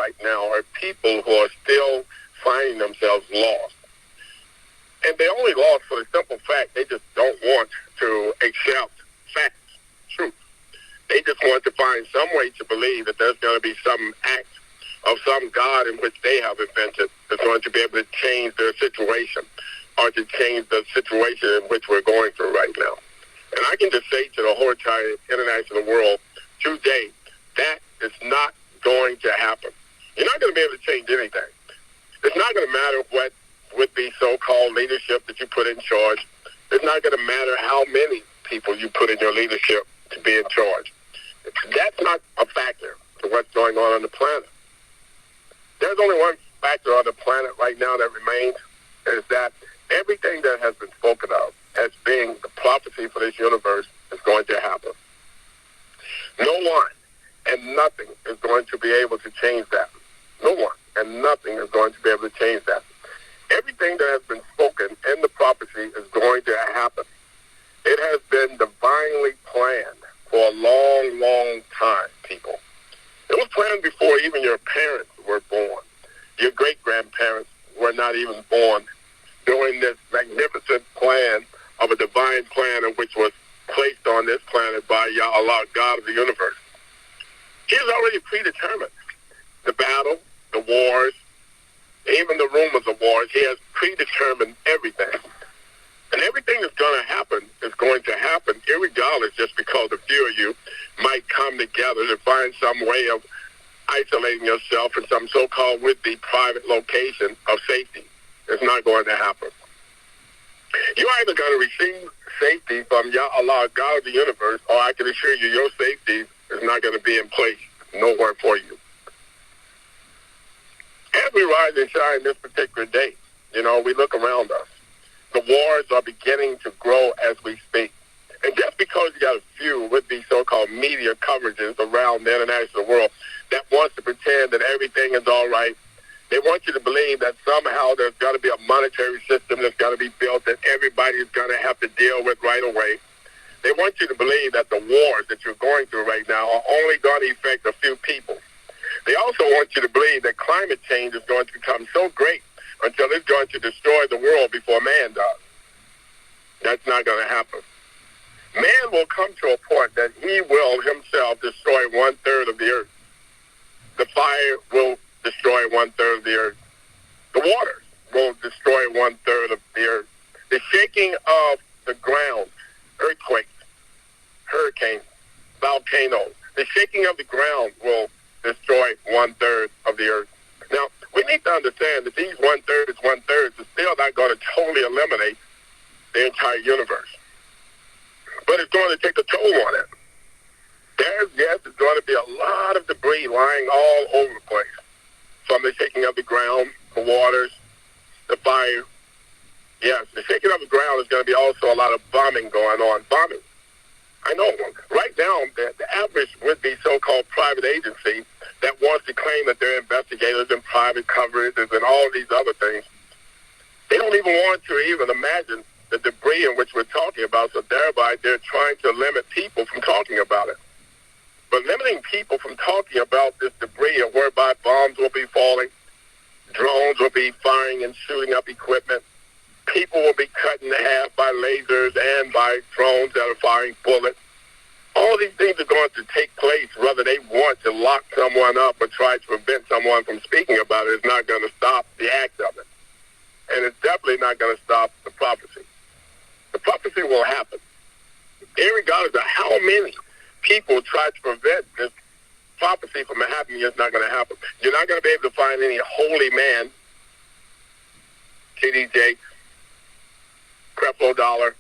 right now are people who are still finding themselves lost. And they're only lost for the simple fact they just don't want to accept facts, truth. They just want to find some way to believe that there's going to be some act of some God in which they have invented that's going to be able to change their situation or to change the situation in which we're going through right now. And I can just say to the whole entire international world today, that is not going to happen. You're not going to be able to change anything. It's not going to matter what with the so-called leadership that you put in charge. It's not going to matter how many people you put in your leadership to be in charge. That's not a factor to what's going on the planet. There's only one factor on the planet right now that remains, is that everything that has been spoken of as being the prophecy for this universe is going to happen. No one and nothing is going to be able to change that. No one and nothing is going to be able to change that. Everything that has been spoken in the prophecy is going to happen. It has been divinely planned for a long, long time, people. It was planned before even your parents were born. Your great-grandparents were not even born during this magnificent plan of a divine plan in which was placed on this planet by Yahoshua, God of the universe. He has already predetermined the battle, the wars, even the rumors of wars. He has predetermined everything. And everything that's going to happen is going to happen irregardless, just because a few of you might come together to find some way of isolating yourself in some so-called would-be private location of safety. It's not going to happen. You're either going to receive safety from Yahoshua, God of the universe, or I can assure you your safety is not going to be in place nowhere for you. As we rise and shine this particular day, we look around us. The wars are beginning to grow as we speak. And just because you got a few would-be so-called media coverages around the international world that wants to pretend that everything is all right, they want you to believe that somehow there's got to be a monetary system that's got to be built that everybody's going to have to deal with right away. They want you to believe that the wars that you're going through right now are only going to affect a few people. They also want you to believe that climate change is going to become so great until it's going to destroy the world before man does. That's not going to happen. Man will come to a point that he will himself destroy 1/3 of the earth. The fire will destroy 1/3 of the earth. The waters will destroy 1/3 of the earth. The shaking of the ground, earthquakes, hurricanes, volcanoes, the shaking of the ground will destroy 1/3 of the earth. Now, we need to understand that these 1/3 is still not going to totally eliminate the entire universe. But it's going to take a toll on it. There's going to be a lot of debris lying all over the place. From the shaking of the ground, the waters, the fire. Yes, the shaking of the ground is going to be also a lot of bombing going on. Bombing. I know. Right now, the average would-be so-called private agency that wants to claim that they're investigators and private coverages and all these other things, they don't even want to even imagine the debris in which we're talking about, so thereby they're trying to limit people from talking about it. But limiting people from talking about this debris and whereby bombs will be falling, drones will be firing and shooting up equipment, people will be cut in half by lasers and by drones that are firing bullets. All these things are going to take place, whether they want to lock someone up or try to prevent someone from speaking about it. It's not going to stop the act of it. And it's definitely not going to stop the prophecy. The prophecy will happen. Irregardless of how many people try to prevent this prophecy from happening, it's not going to happen. You're not going to be able to find any holy man, TDJ, Creflo Dollar,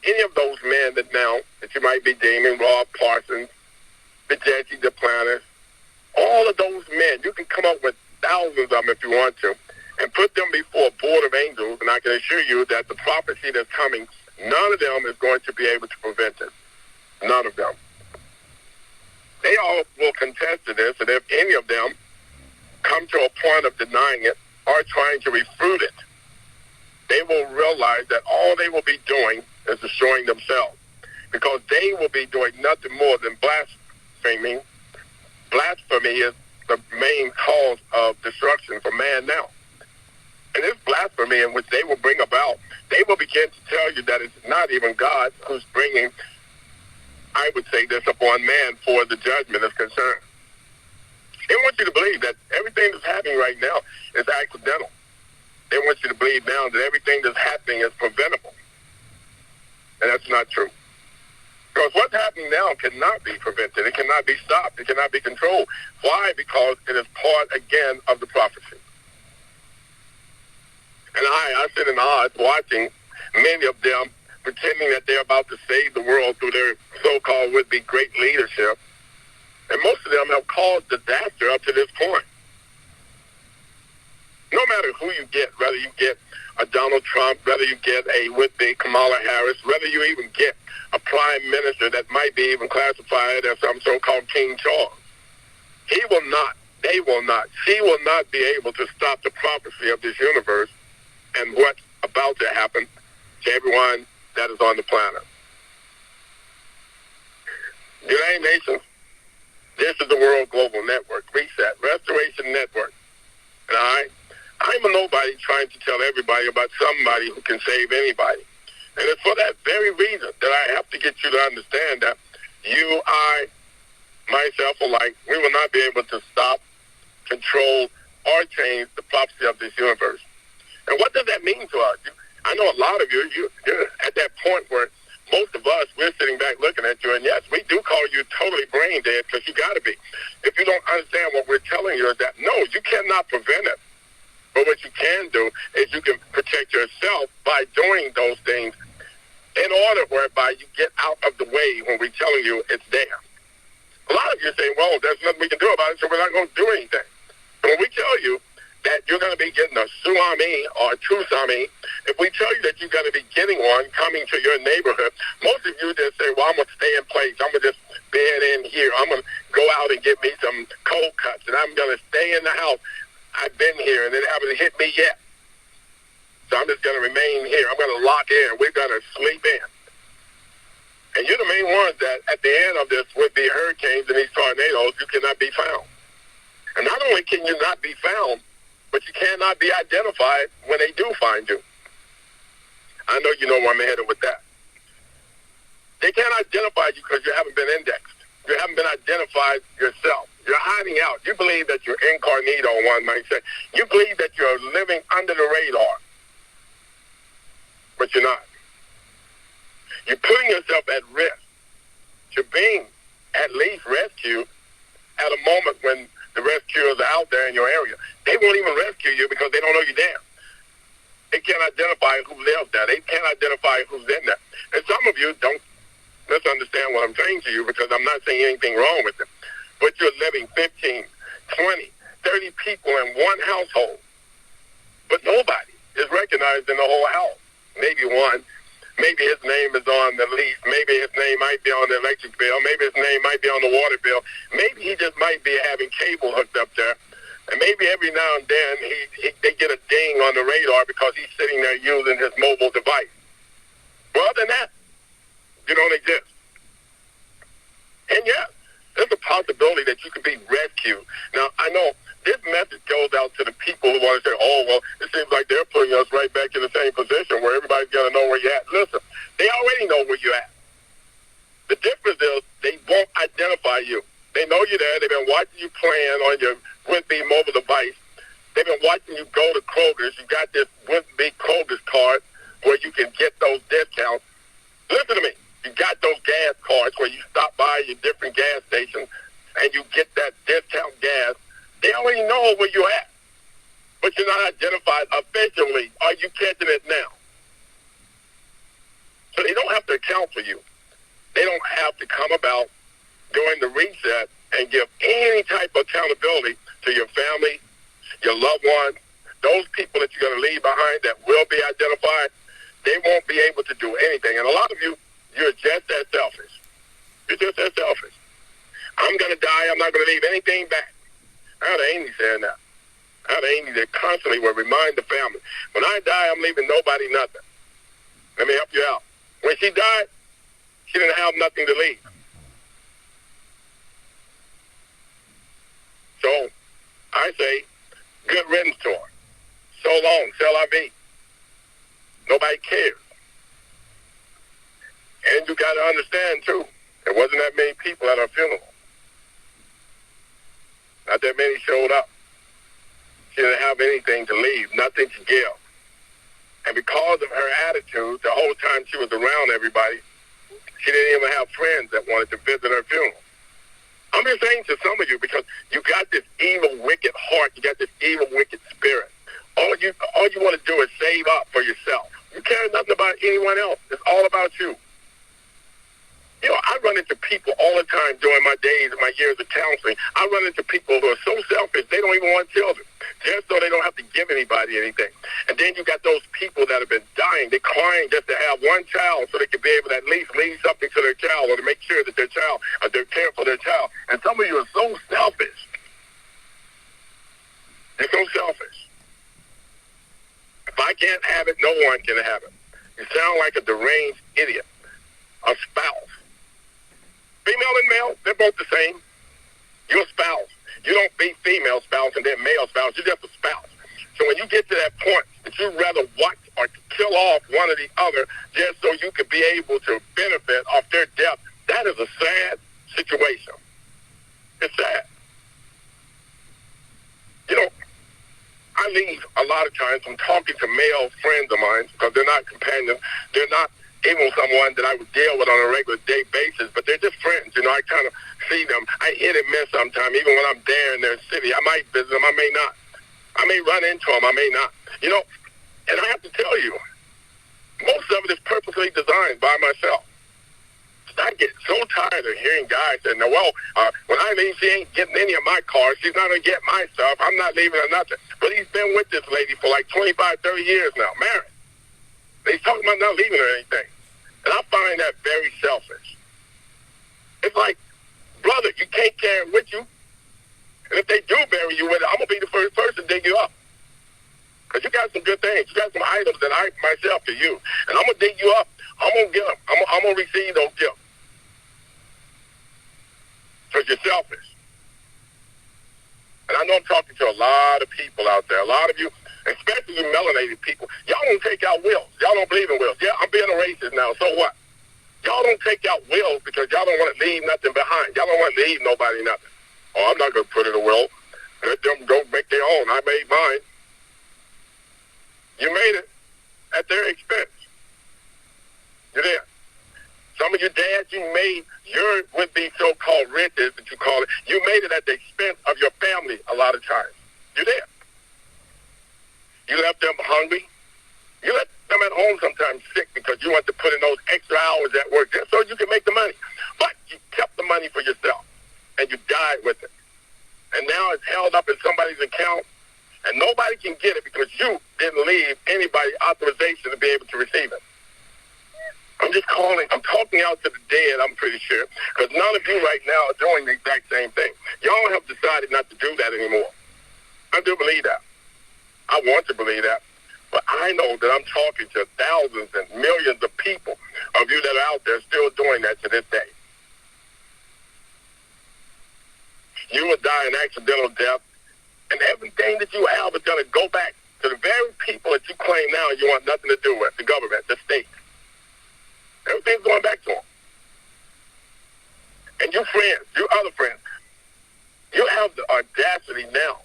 any of those men that you might be deeming, Rob Parsons, the Jesse Duplantis, all of those men, you can come up with thousands of them if you want to, and put them before a board of angels, and I can assure you that the prophecy that's coming, none of them is going to be able to prevent it. None of them. They all will contest to this, and if any of them come to a point of denying it or trying to refute it, they will realize that all they will be doing is destroying themselves, because they will be doing nothing more than blaspheming. Blasphemy is the main cause of destruction for man now. And this blasphemy in which they will bring about, they will begin to tell you that it's not even God who's bringing, I would say this, upon man for the judgment is concerned. They want you to believe that everything that's happening right now is accidental. They want you to believe now that everything that's happening is preventable. And that's not true. Because what's happening now cannot be prevented. It cannot be stopped. It cannot be controlled. Why? Because it is part, again, of the prophecy. And I sit in odds watching many of them pretending that they're about to save the world through their so-called would-be great leadership. And most of them have caused disaster up to this point. No matter who you get, whether you get a Donald Trump, whether you get a would-be Kamala Harris, whether you even get a prime minister that might be even classified as some so-called King Charles, he will not, they will not, she will not be able to stop the prophecy of this universe and what's about to happen to everyone that is on the planet. United Nations, this is the World Global Network, Reset, Restoration Network. And I'm a nobody trying to tell everybody about somebody who can save anybody. And it's for that very reason that I have to get you to understand that you, I, myself alike, we will not be able to stop, control, or change the prophecy of this universe. And what does that mean to us? I know a lot of you're at that point where most of us, we're sitting back looking at you, and yes, we do call you totally brain dead because you got to be. If you don't understand what we're telling you is that, no, you cannot prevent it. But what you can do is you can protect yourself by doing those things in order whereby you get out of the way when we're telling you it's there. A lot of you say, well, there's nothing we can do about it, so we're not going to do anything. And when we tell you that you're going to be getting a tsunami or a tsunami, if we tell you that you're going to be getting one coming to your neighborhood, most of you just say, well, I'm going to stay in place. I'm going to just bed in here. I'm going to go out and get me some cold cuts, and I'm going to stay in the house. I've been here, and it hasn't hit me yet. So I'm just going to remain here. I'm going to lock in. We're going to sleep in. And you're the main ones that at the end of this would be hurricanes and these tornadoes, you cannot be found. And not only can you not be found, but you cannot be identified when they do find you. I know you know where I'm headed with that. They can't identify you because you haven't been indexed. You haven't been identified yourself. You're hiding out. You believe that you're incognito, one might say. You believe that you're living under the radar. But you're not. You're putting yourself at risk. You're being at least rescued at a moment when the rescuers are out there in your area. They won't even rescue you because they don't know you're there. They can't identify who lives there. They can't identify who's in there. And some of you don't misunderstand what I'm saying to you because I'm not saying anything wrong with it. But you're living 15, 20, 30 people in one household. But nobody is recognized in the whole house. Maybe one. Maybe his name is on the lease. Maybe his name might be on the electric bill. Maybe his name might be on the water bill. Maybe he just might be having cable hooked up there. And maybe every now and then they get a ding on the radar because he's sitting there using his mobile device. Well, other than that, you don't exist. And yes, there's a possibility that you could be rescued. Now, I know this message goes out to the people who want to say, oh, well, it seems like they're putting us right back in the same position where everybody's going to know where you're at. Listen, they already know where you're at. The difference is they won't identify you. They know you're there. They've been watching you playing on your would-be mobile device. They've been watching you go to Kroger's. You got this would-be Kroger's card where you can get those discounts. Listen to me. You got those gas cards where you stop by your different gas stations and you get that discount gas. They already know where you're at, but you're not identified officially. Are you catching it now? So they don't have to account for you. They don't have to come about during the reset and give any type of accountability to your family, your loved ones, those people that you're going to leave behind that will be identified. They won't be able to do anything. And a lot of you, you're just that selfish. You're just that selfish. I'm going to die. I'm not going to leave anything back. I had Amy saying that. I had Amy that constantly would remind the family, when I die, I'm leaving nobody nothing. Let me help you out. When she died, she didn't have nothing to leave. So I say, good riddance to her. So long, c'est la vie. Nobody cares. And you got to understand, too, there wasn't that many people at her funeral. Not that many showed up. She didn't have anything to leave, nothing to give. And because of her attitude, the whole time she was around everybody, she didn't even have friends that wanted to visit her funeral. I'm just saying to some of you, because you got this evil, wicked heart, you got this evil, wicked spirit. All you want to do is save up for yourself. You care nothing about anyone else. It's all about you. You know, I run into people all the time during my days and my years of counseling. I run into people who are so selfish, they don't even want children, just so they don't have to give anybody anything. And then you got those people that have been dying. They're crying just to have one child so they can be able to at least leave something to their child or to make sure that their child, they're caring for their child. And some of you are so selfish. You're so selfish. If I can't have it, no one can have it. You sound like a deranged idiot. A spouse. Female and male, they're both the same. You're a spouse. You don't be female spouse and then male spouse. You're just a spouse. So when you get to that point that you'd rather watch or kill off one or the other just so you could be able to benefit off their death, that is a sad situation. It's sad. You know, I leave a lot of times from talking to male friends of mine because they're not companions. They're not even someone that I would deal with on a regular day basis, but they're just friends. You know, I kind of see them. I hit and miss sometimes, even when I'm there in their city. I might visit them. I may not. I may run into them. I may not. You know, and I have to tell you, most of it is purposely designed by myself. I get so tired of hearing guys saying, well, when I leave, she ain't getting any of my cars. She's not going to get my stuff. I'm not leaving her nothing. But he's been with this lady for like 25, 30 years now, married. He's talking about not leaving her anything. And I find that very selfish. It's like, brother, you can't carry it with you. And if they do bury you with it, I'm going to be the first person to dig you up. Because you got some good things. You got some items that I myself to use. And I'm going to dig you up. I'm going to get them. I'm going to receive those gifts. Because you're selfish. And I know I'm talking to a lot of people out there. A lot of you, especially you melanated people, y'all don't take out wills. Y'all don't believe in wills. Yeah, I'm being a racist now, so what? Y'all don't take out wills because y'all don't want to leave nothing behind. Y'all don't want to leave nobody nothing. Oh, I'm not going to put in a will. Let them go make their own. I made mine. You made it at their expense. You did. Some of your dads, you made your would-be so-called riches that you call it, you made it at the expense of your family a lot of times. You did. You left them hungry. You left them at home sometimes sick because you want to put in those extra hours at work just so you can make the money. But you kept the money for yourself, and you died with it. And now it's held up in somebody's account, and nobody can get it because you didn't leave anybody authorization to be able to receive it. I'm just calling. I'm talking out to the dead, I'm pretty sure, because none of you right now are doing the exact same thing. Y'all have decided not to do that anymore. I do believe that. I want to believe that. But I know that I'm talking to thousands and millions of people of you that are out there still doing that to this day. You will die an accidental death, and everything that you have is going to go back to the very people that you claim now you want nothing to do with, the government, the state. Everything's going back to them. And you friends, you other friends, you have the audacity now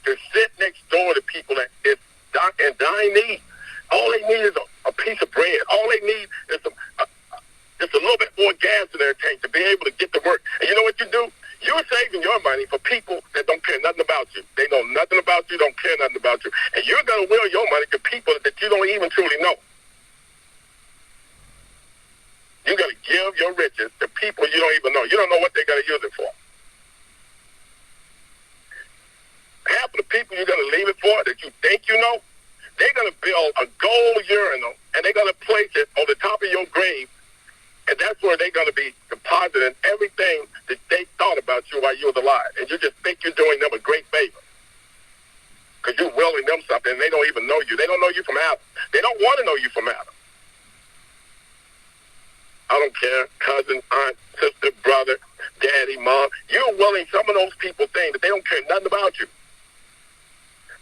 to sit next door to people that is in dying need. All they need is a piece of bread. All they need is just a little bit more gas in their tank to be able to get to work. And you know what you do? You're saving your money for people that don't care nothing about you. They know nothing about you, don't care nothing about you. And you're going to will your money to people that you don't even truly know. You're going to give your riches to people you don't even know. You don't know what they're going to use it for. Half of the people you're going to leave it for that you think you know, they're going to build a gold urinal, and they're going to place it on the top of your grave, and that's where they're going to be depositing everything that they thought about you while you was alive. And you just think you're doing them a great favor because you're willing them something, and they don't even know you. They don't know you from Adam. They don't want to know you from Adam. I don't care, cousin, aunt, sister, brother, daddy, mom. You're willing some of those people things that they don't care nothing about you.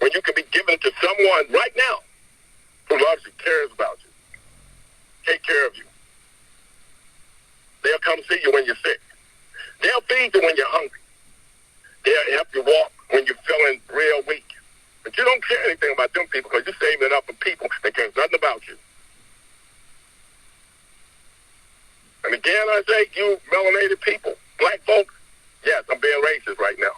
when you can be giving it to someone right now who loves you, cares about you, take care of you. They'll come see you when you're sick. They'll feed you when you're hungry. They'll help you walk when you're feeling real weak. But you don't care anything about them people because you're saving it up for people that cares nothing about you. And again, I say, you melanated people, black folks, yes, I'm being racist right now.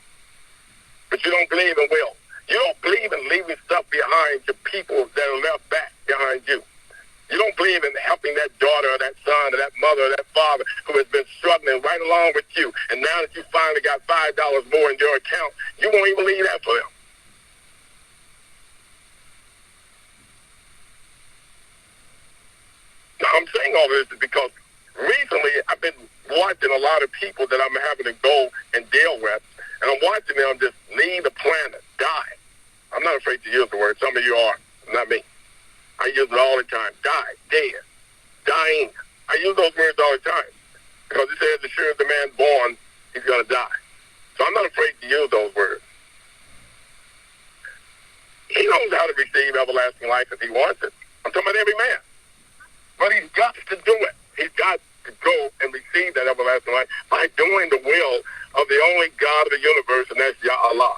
But you don't believe in will. You don't believe in leaving stuff behind to people that are left back behind you. You don't believe in helping that daughter or that son or that mother or that father who has been struggling right along with you. And now that you finally got $5 more in your account, you won't even leave that for them. Now, I'm saying all this is because recently I've been watching a lot of people that I'm having to go and deal with, and I'm watching them just leave the planet, die. I'm not afraid to use the word. Some of you are, not me. I use it all the time. Die, dead, dying. I use those words all the time because it says, as sure as the man's born, he's going to die. So I'm not afraid to use those words. He knows how to receive everlasting life if he wants it. I'm talking about every man. But he's got to do it. He's got to go and receive that everlasting life by doing the will of the only God of the universe, and that's Yah-Allah.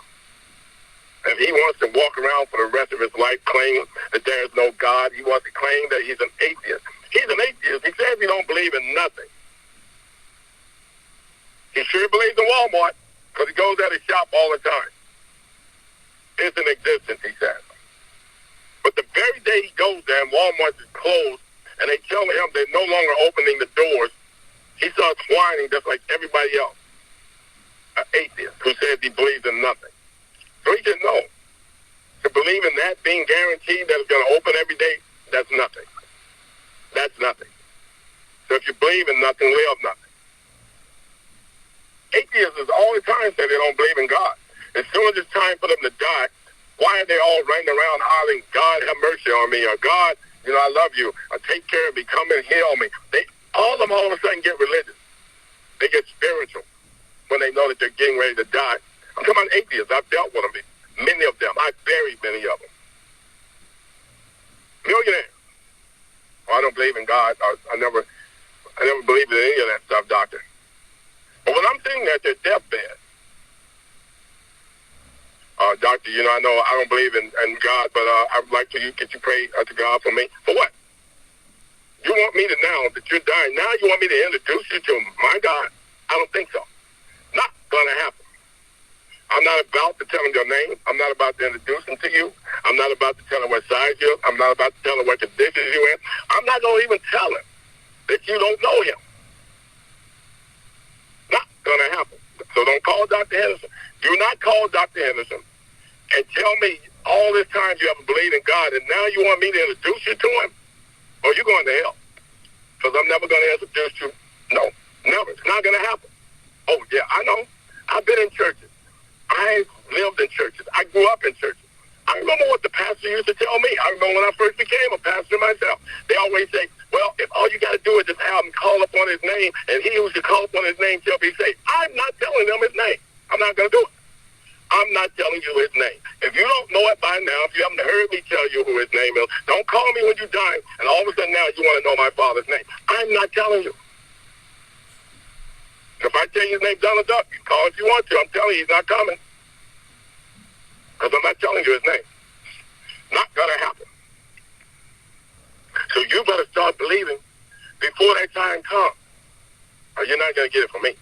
And he wants to walk around for the rest of his life claiming that there is no God. He wants to claim that he's an atheist. He's an atheist. He says he don't believe in nothing. He sure believes in Walmart because he goes there to shop all the time. It's in existence, he says. But the very day he goes there and Walmart is closed and they tell him they're no longer opening the doors, he starts whining just like everybody else. An atheist who says he believes in nothing. So he said, no. To believe in that being guaranteed that it's going to open every day, that's nothing. That's nothing. So if you believe in nothing, live nothing. Atheists all the time say they don't believe in God. As soon as it's time for them to die, why are they all running around hollering, God, have mercy on me, or God, I love you, or take care of me, come and heal me. All of them all of a sudden get religious. They get spiritual when they know that they're getting ready to die. I'm talking about atheists. I've dealt with them. Many of them. I've buried many of them. Millionaires. Oh, I don't believe in God. I never believed in any of that stuff, doctor. But when I'm sitting there at their deathbed, doctor, I know I don't believe in God, but I would like to get you pray to God for me. For what? You want me to, now that you're dying, now you want me to introduce you to my God? I don't think so. Not going to happen. I'm not about to tell him your name. I'm not about to introduce him to you. I'm not about to tell him what size you're. I'm not about to tell him what conditions you're in. I'm not going to even tell him that you don't know him. Not going to happen. So don't call Dr. Henderson. Do not call Dr. Henderson and tell me all this time you haven't believed in God and now you want me to introduce you to him? Or you're going to hell. Because I'm never going to introduce you. No, never. It's not going to happen. Oh, yeah, I know. I've been in churches. I lived in churches. I grew up in churches. I remember what the pastor used to tell me. I remember when I first became a pastor myself. They always say, well, if all you got to do is just have him call upon his name, and he who should call upon his name shall be saved. I'm not telling them his name. I'm not going to do it. I'm not telling you his name. If you don't know it by now, if you haven't heard me tell you who his name is, don't call me when you die, and all of a sudden now you want to know my father's name. I'm not telling you. If I tell you his name, Donald Duck, you call if you want to. I'm telling you he's not coming. Because I'm not telling you his name. Not going to happen. So you better start believing before that time comes. Or you're not going to get it from me.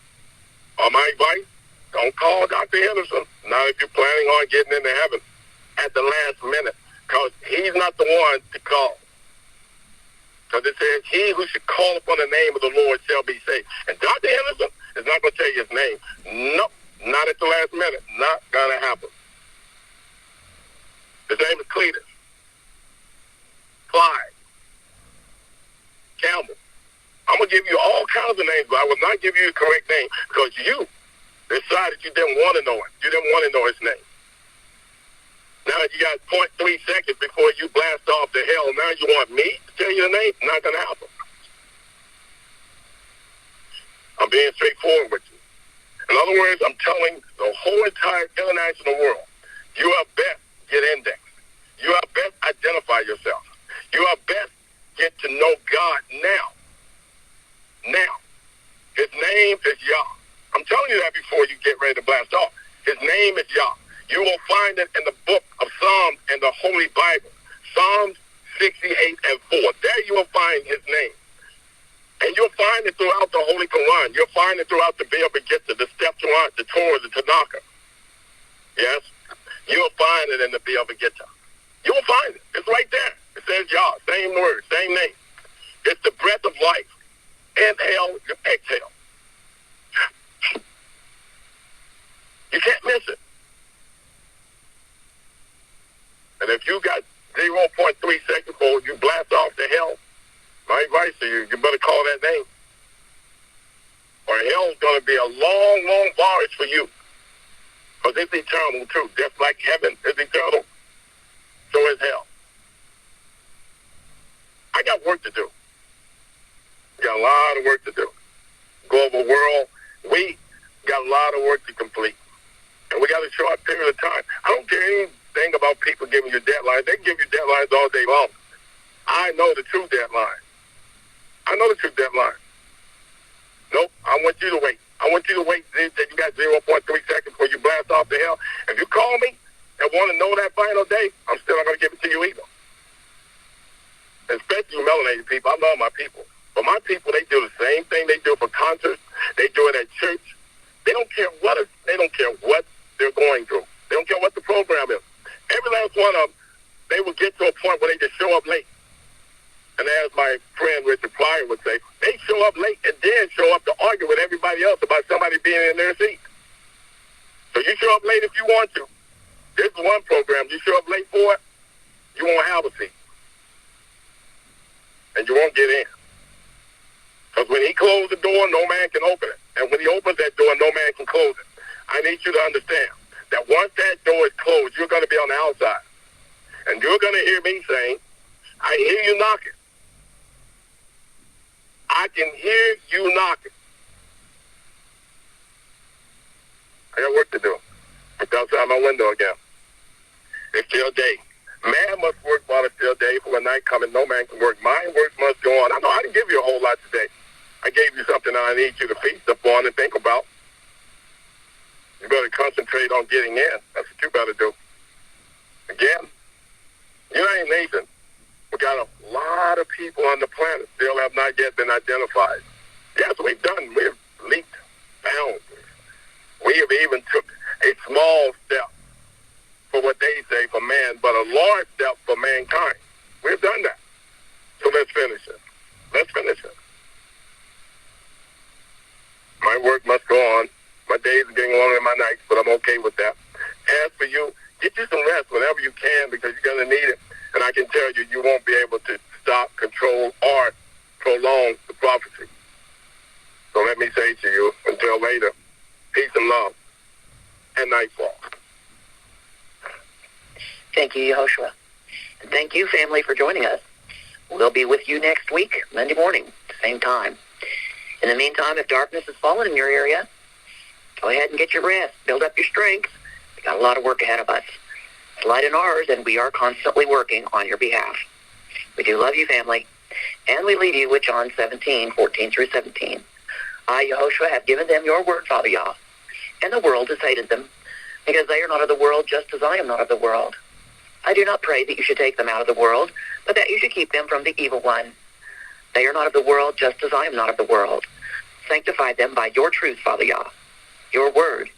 Or my advice, don't call Dr. Henderson. Not if you're planning on getting into heaven at the last minute. Because he's not the one to call. Because it says, he who should call upon the name of the Lord shall be saved. And Dr. Henderson is not going to tell you his name. Nope. Not at the last minute. Not going to happen. His name is Cletus, Clyde, Campbell. I'm going to give you all kinds of names, but I will not give you the correct name because you decided you didn't want to know it. You didn't want to know his name. Now that you got 0.3 seconds before you blast off to hell, now you want me to tell you the name? Not going to happen. I'm being straightforward with you. In other words, I'm telling the whole entire international world, you are best get indexed. You are best identify yourself. You are best get to know God now. Now. His name is Yah. I'm telling you that before you get ready to blast off. His name is Yah. You will find it in the book of Psalms and the Holy Bible. Psalms 68 and 4. There you will find his name. And you'll find it throughout the Holy Quran. You'll find it throughout the Bava Gita, the Septuagint, the Torah, the Tanakh. Yes? You'll find it in the Bava Gita. You will find it. It's right there. It says Yah. Same word, same name. It's the breath of life. Inhale, you exhale. You can't miss it. And if you got 0.3 seconds before you blast off to hell, my advice to you, you better call that name. Or hell's going to be a long, long voyage for you. Because it's eternal too. Just like heaven is eternal, so is hell. I got work to do. Got a lot of work to do. Global world, we got a lot of work to complete. And we got a short period of time. I don't care anything about people giving you deadlines. They can give you deadlines all day long. I know the true deadline. I know the true deadline. Nope, I want you to wait. I want you to wait that you got 0.3 seconds before you blast off to hell. If you call me and want to know that final day, I'm still not going to give it to you either. Especially you melanated people. I love my people. But my people, they do the same thing they do for concerts. They do it at church. They don't care what they're going through. They don't care what the program is. Every last one of them, they will get to a point where they just show up late. And as my friend Richard Pryor would say, they show up late and then show up to argue with everybody else about somebody being in their seat. So you show up late if you want to. This is one program. You show up late for it, you won't have a seat. And you won't get in. Because when he closed the door, no man can open it. And when he opens that door, no man can close it. I need you to understand that once that door is closed, you're going to be on the outside. And you're going to hear me saying, I hear you knocking. I can hear you knocking. I got work to do. Look outside my window again. It's still day. Man must work while it's still day, for a night coming, no man can work. My work must go on. I know I didn't give you a whole lot today. I gave you something that I need you to feast upon and think about. You better concentrate on getting in. That's what you better do. Again, United Nations, we got a lot of people on the planet still have not yet been identified. Yes, we've leaped bounds. We have even took a small step for what they say for man, but a large step for mankind. We've done that. So let's finish it. Let's finish it. My work must go on. My days are getting longer than my nights, but I'm okay with that. As for you, get you some rest whenever you can, because you're going to need it. And I can tell you, you won't be able to stop, control, or prolong the prophecy. So let me say to you, until later, peace and love, and nightfall. Thank you, Yahoshua. And thank you, family, for joining us. We'll be with you next week, Monday morning, same time. In the meantime, if darkness has fallen in your area, go ahead and get your rest. Build up your strength. We've got a lot of work ahead of us. It's light in ours, and we are constantly working on your behalf. We do love you, family. And we leave you with John 17:14 through 17. I, Yahoshua, have given them your word, Father Yah, and the world has hated them, because they are not of the world, just as I am not of the world. I do not pray that you should take them out of the world, but that you should keep them from the evil one. They are not of the world, just as I am not of the world. Sanctify them by your truth, Father Yah. Your word